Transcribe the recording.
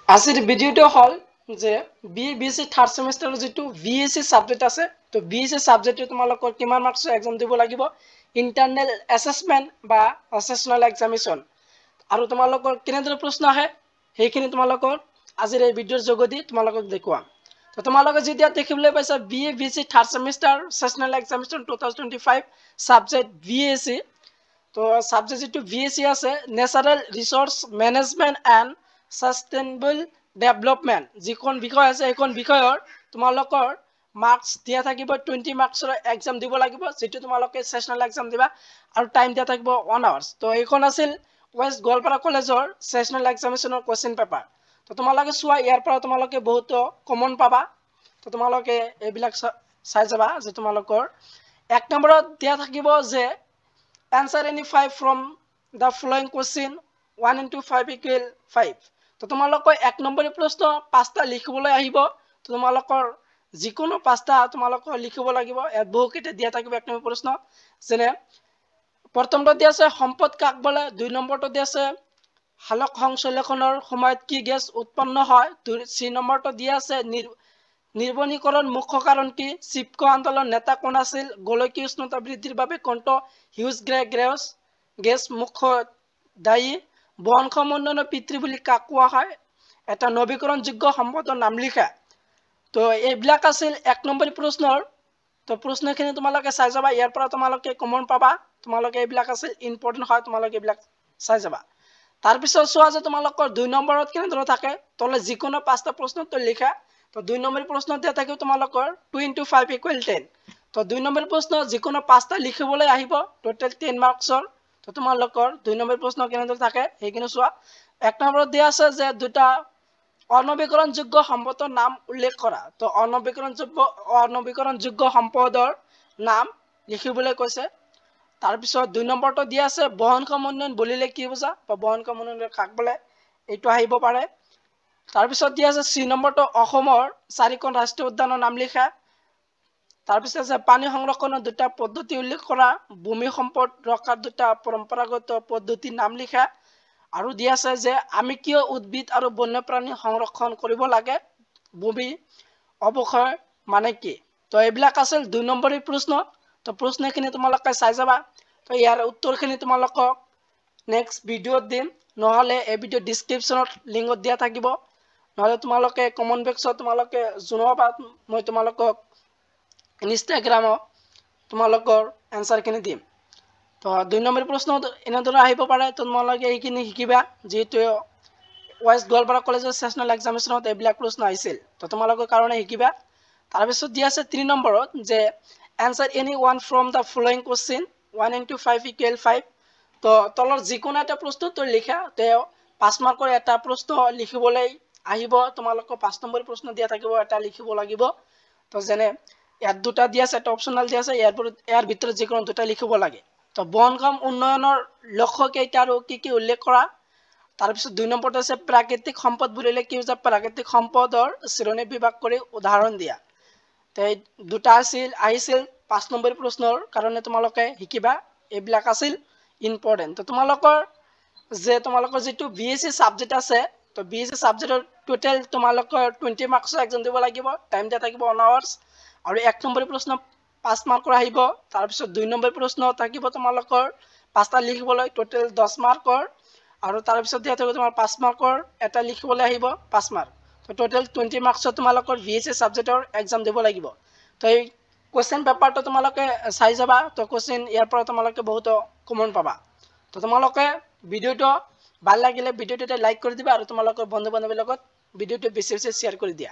আজিৰ ভিডিওটো হল যে বিএসসি থাৰ্ড সেমিস্টাৰৰ যেটো বিএসসি সাবজেক্ট আছে তো বিএসসি সাবজেক্টে তোমালোকৰ কিমান মাৰ্কছৰ এক্সাম দিব লাগিব ইন্টাৰনেল অ্যাসেসমেন্ট বা সেশনাল এক্সামিনেশন আৰু তোমালোকৰ কেনেদৰে প্ৰশ্ন আহে সেইখিনি তোমালোকৰ আজিৰ এই ভিডিওৰ যোগেদি তোমালোকক দেখুৱাম তো তোমালোকে যেতিয়া দেখিবলৈ পাইছা BSc third semester sessional examination 2025 subject BSc তো সাবজেক্ট যেটো বিএসসি আছে natural resource management and sustainable development যিখন বিষয় আছে এইখন বিষয়ৰ তোমালোকৰ মাৰ্কস দিয়া থাকিব 20 মাৰ্কসৰ এক্সাম দিব লাগিব যেটো তোমালোকে সেশনাল এক্সাম দিবা আৰু টাইম দিয়া থাকিব 1 আৱাৰ্স তো এইখন আছিল ওয়েস্ট গোৱালপাৰা কলেজৰ সেশনাল এক্সামিনেশনৰ কোশ্চেন পেপাৰ তো তোমালোকে চোৱা ইয়াৰ পৰা তোমালোকে বহুত কমন পাবা তো তোমালোকে এইবিলাক চাই যাবা যে তোমালোকৰ এক নম্বৰত দিয়া থাকিব যে answer any 5 from the following question 1 into 5 equal 5 তো তোমালোকৰ এক নম্বৰৰ প্ৰশ্ন পাঁচটা লিখিবলৈ আহিব তো তোমালোকৰ যিকোনো পাঁচটা তোমালোকৰ লিখিব লাগিব ইয়াত বহুকেইটা দিয়া থাকিব এক নম্বৰ প্ৰশ্ন যেনে প্ৰথমটো দিয়া আছে সম্পদ কাক বোলে দুই নম্বৰটো দিয়া আছে হালক সংশ্লেষণৰ সময়ত কি গেছ উৎপন্ন হয় দুই নম্বৰটো দিয়া আছে নিৰ্বনীকৰণ মুখ্য কাৰণ কি চিপকো আন্দোলন নেতা কোন আছিল গোলকীয় উষ্ণতা বৃদ্ধিৰ বাবে কোনটো হিউজ গেছ মুখ্য দায়ী বহনক্ষম উন্নয়নৰ পিতৃ বুলি কাক কোৱা হয় এটা নৱীকৰণযোগ্য সম্পদৰ নাম লিখা তো এইবিলাক আছিল এক নম্বৰ প্ৰশ্নৰ তো প্ৰশ্নখিনি তোমালোকে চাই যাবা ইয়াৰ পৰা তোমালোকে কমন পাবা তোমালোকে এইবিলাক আছিল ইম্পৰ্টেন্ট হয় তোমালোকে এইবিলাক চাই যাবা তাৰ পিছত চোৱা যে তোমালোকৰ দুই নম্বৰত কেনেদৰে থাকে তলে যিকোনো পাঁচটা প্ৰশ্ন তো লিখা তো দুই নম্বৰ প্ৰশ্ন দিয়া থাকিব তোমালোকৰ 2 into 5 equal 10 তো দুই নম্বৰ প্ৰশ্ন যিকোনো পাঁচটা লিখিবলৈ আহিব টোটাল 10 মাৰ্কসৰ তো তোমালোকৰ দুই নম্বৰ প্ৰশ্ন কেনেদৰে থাকে সেইখিনি চোৱা এক নম্বৰত দিয়া আছে যে দুটা অনবীকৰণযোগ্য সম্পদৰ নাম উল্লেখ কৰা তো অনবীকৰণযোগ্য সম্পদৰ নাম লিখিবলৈ কৈছে তাৰ পিছত দুই নম্বৰটো দিয়া আছে বহনক্ষম উন্নয়ন বুলিলে কি বুজা বা বহনক্ষম উন্নয়নৰ কাক বোলে এইটো আহিব পাৰে তাৰ পিছত দিয়া আছে সি নম্বৰটো অসমৰ চাৰিখন ৰাষ্ট্ৰীয় উদ্যানৰ নাম লিখা তাৰ পিছত আছে পানী সংৰক্ষণৰ দুটা পদ্ধতি উল্লেখ কৰা ভূমি সম্পদ ৰক্ষাৰ দুটা পৰম্পৰাগত পদ্ধতিৰ নাম লিখা আৰু দিয়া আছে যে আমি কিয় উদ্ভিদ আৰু বন্যপ্ৰাণী সংৰক্ষণ কৰিব লাগে ভূমি অৱক্ষয় মানে কি তো এইবিলাক আছিল দুই নম্বৰৰ প্ৰশ্ন তো প্ৰশ্নখিনি তোমালোকে চাই যাবা তো ইয়াৰ উত্তৰখিনি তোমালোকক নেক্সট ভিডিঅ'ত দিম নহলে এই ভিডিঅ ডেসক্ৰিপচনত লিংকত দিয়া থাকিব নহলে তোমালোকে কমেন্ট বক্সত তোমালোকে জনাবা মই তোমালোকক ইনষ্টাগ্ৰামত তোমালোকৰ এনসাৰখিনি দিম তো দুই নম্বৰ প্ৰশ্ন এনেদৰে আহিব পাৰে তো তোমালোকে এইখিনি শিকিবা যেহেতু ওয়েস্ট গোৱালপাৰা কলেজৰ সেশনাল এক্সামিনেশনত এইবিলাক প্ৰশ্ন আহিছিল তো তোমালোকৰ কাৰণে শিকিবা তাৰ পিছত দিয়া আছে 3 নম্বৰত যে answer any one from the following question 1 into 5 equal 5 তো তলৰ যিকোনো এটা প্ৰশ্ন তো লিখা তে 5 মাৰ্কৰ এটা প্ৰশ্ন লিখিবলৈ আহিব তোমালোকৰ 5 নম্বৰ প্ৰশ্ন দিয়া থাকিব এটা লিখিব লাগিব তো যেনে ইয়াত দুটা দিয়া আছে এটা অপচনাল দিয়া আছে ইয়াৰ ভিতৰত যিকোনো দুটা লিখিব লাগে তো বহনক্ষম উন্নয়নৰ লক্ষ্য কেইটা আৰু কি উল্লেখ কৰা তাৰ পিছত দুই নম্বৰটো আছে প্ৰাকৃতিক সম্পদ বুলিলে কি বুজা প্ৰাকৃতিক সম্পদৰ শ্ৰেণী বিভাগ কৰি উদাহৰণ দিয়া তো দুটা আহিছিল 5 নম্বৰ প্ৰশ্নৰ কাৰণে তোমালোকে শিকিবা এইবিলাক আছিল ইম্পৰ্টেন্ট তো তোমালোকৰ যেটো বিএসসি সাবজেক্ট আছে তো বিএসসি সাবজেক্টৰ টোটাল তোমালোকৰ 20 মাৰ্কসৰ এক্সাম দিব লাগিব টাইম দিয়া থাকিব 1 আৱাৰ্স আৰু এক নম্বৰ প্ৰশ্ন 5 মাৰ্কৰ আহিব তাৰ পিছত দুই নম্বৰ প্ৰশ্ন থাকিব তোমালোকৰ পাঁচটা লিখিবলৈ টোটাল 10 মাৰ্কৰ আৰু তাৰ পিছত দিয়া থাকিব তোমাৰ 5 মাৰ্কৰ এটা লিখিবলৈ আহিব 5 মাৰ্ক তো টোটাল 20 মাৰ্কসৰ তোমালোকৰ বিএসসি সাবজেক্টৰ এক্সাম দিব লাগিব তো এই কোশ্চেন পেপাৰটো তোমালোকে চাই যাবা তো কোশ্চেন ইয়াৰ পৰা তোমালোকে বহুত কমন পাবা তো তোমালোকে ভিডিওটো ভাল লাগিলে ভিডিওটো লাইক কৰি দিবা আৰু তোমালোকৰ বন্ধু বান্ধৱীৰ লগত ভিডিওটো বেছি বেছি শেয়াৰ কৰি দিয়া